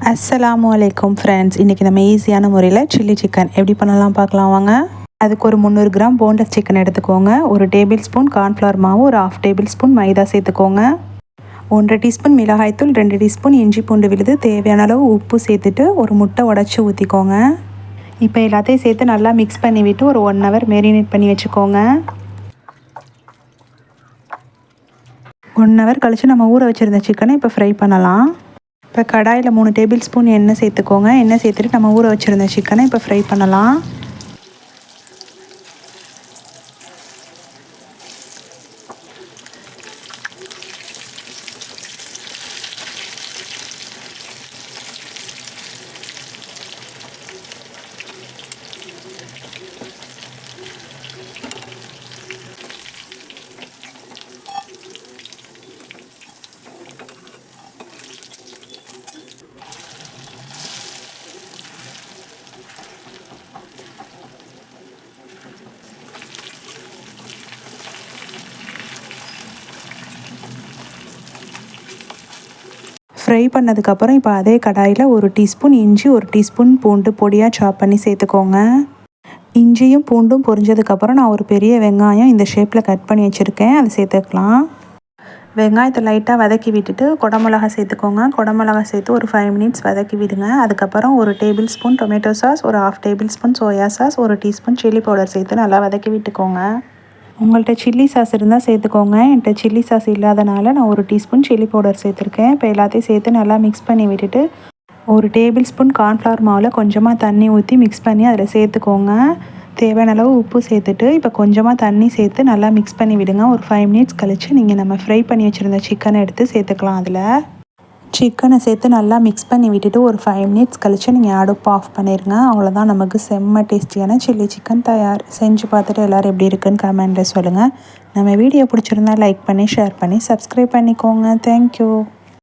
அஸ்ஸலாமு அலைக்கும் ஃப்ரெண்ட்ஸ். இன்றைக்கி நம்ம ஈஸியான முறையில் சில்லி சிக்கன் எப்படி பண்ணலாம் பார்க்கலாம் வாங்க. அதுக்கு ஒரு 300 கிராம் போன்லெஸ் சிக்கன் எடுத்துக்கோங்க. ஒரு டேபிள் ஸ்பூன் கார்ன்ஃப்ளவர் மாவு, ஒரு 1/2 டேபிள் ஸ்பூன் மைதா சேர்த்துக்கோங்க. 1 டீஸ்பூன் மிளகாய்த்தூள், 2 டீஸ்பூன் இஞ்சி பூண்டு விழுது, தேவையான அளவு உப்பு சேர்த்துட்டு ஒரு முட்டை உடச்சி ஊற்றிக்கோங்க. இப்போ எல்லாத்தையும் சேர்த்து நல்லா மிக்ஸ் பண்ணி விட்டு ஒரு 1 ஹவர் மேரினேட் பண்ணி வச்சுக்கோங்க. 1 ஹவர் கழித்து நம்ம ஊற வச்சுருந்த சிக்கனை இப்போ ஃப்ரை பண்ணலாம். இப்போ கடாயில் 3 டேபிள் ஸ்பூன் எண்ணெய் சேர்த்துக்கோங்க. எண்ணெய் சேர்த்துட்டு நம்ம ஊற வச்சுருந்த சிக்கனை இப்போ ஃப்ரை பண்ணலாம். ஃப்ரை பண்ணதுக்கப்புறம் இப்போ அதே கடாயில் 1 டீஸ்பூன் இஞ்சி, 1 டீஸ்பூன் பூண்டு பொடியாக சாப் பண்ணி சேர்த்துக்கோங்க. இஞ்சியும் பூண்டும் பொரிஞ்சதுக்கப்புறம் நான் ஒரு பெரிய வெங்காயம் இந்த ஷேப்பில் கட் பண்ணி வச்சுருக்கேன், அதை சேர்த்துக்கலாம். வெங்காயத்தை லைட்டாக வதக்கி விட்டுட்டு குடமிளகா சேர்த்துக்கோங்க. குடமிளகா சேர்த்து ஒரு 5 மினிட்ஸ் வதக்கி விடுங்க. அதுக்கப்புறம் ஒரு டேபிள் ஸ்பூன் டொமேட்டோ சாஸ், ஒரு 1/2 table spoon soya sauce, 1 teaspoon chilli powder சேர்த்து நல்லா வதக்கி விட்டுக்கோங்க. உங்கள்கிட்ட சில்லி சாஸ் இருந்தால் சேர்த்துக்கோங்க. என்கிட்ட சில்லி சாஸ் இல்லாதனால நான் 1 டீஸ்பூன் சில்லி பவுடர் சேர்த்துருக்கேன். இப்போ எல்லாத்தையும் சேர்த்து நல்லா மிக்ஸ் பண்ணி விட்டுட்டு ஒரு டேபிள் ஸ்பூன் கார்ன்ஃப்ளவர் மாவில் கொஞ்சமாக தண்ணி ஊற்றி மிக்ஸ் பண்ணி அதில் சேர்த்துக்கோங்க. தேவையான அளவு உப்பு சேர்த்துட்டு இப்போ கொஞ்சமாக தண்ணி சேர்த்து நல்லா மிக்ஸ் பண்ணி விடுங்க. ஒரு 5 மினிட்ஸ் கழித்து நீங்கள் நம்ம ஃப்ரை பண்ணி வச்சுருந்த சிக்கனை எடுத்து சேர்த்துக்கலாம். அதில் சிக்கனை சேர்த்து நல்லா மிக்ஸ் பண்ணி விட்டுட்டு ஒரு 5 மினிட்ஸ் கழித்து நீங்கள் அடுப்பு ஆஃப் பண்ணிடுங்க. அவ்வளோதான், நமக்கு செம்ம டேஸ்டியான சில்லி சிக்கன் தயார். செஞ்சு பார்த்துட்டு எல்லோரும் எப்படி இருக்குன்னு கமெண்ட்டில் சொல்லுங்கள். நம்ம வீடியோ பிடிச்சிருந்தா லைக் பண்ணி, ஷேர் பண்ணி, சப்ஸ்கிரைப் பண்ணிக்கோங்க. தேங்க்யூ.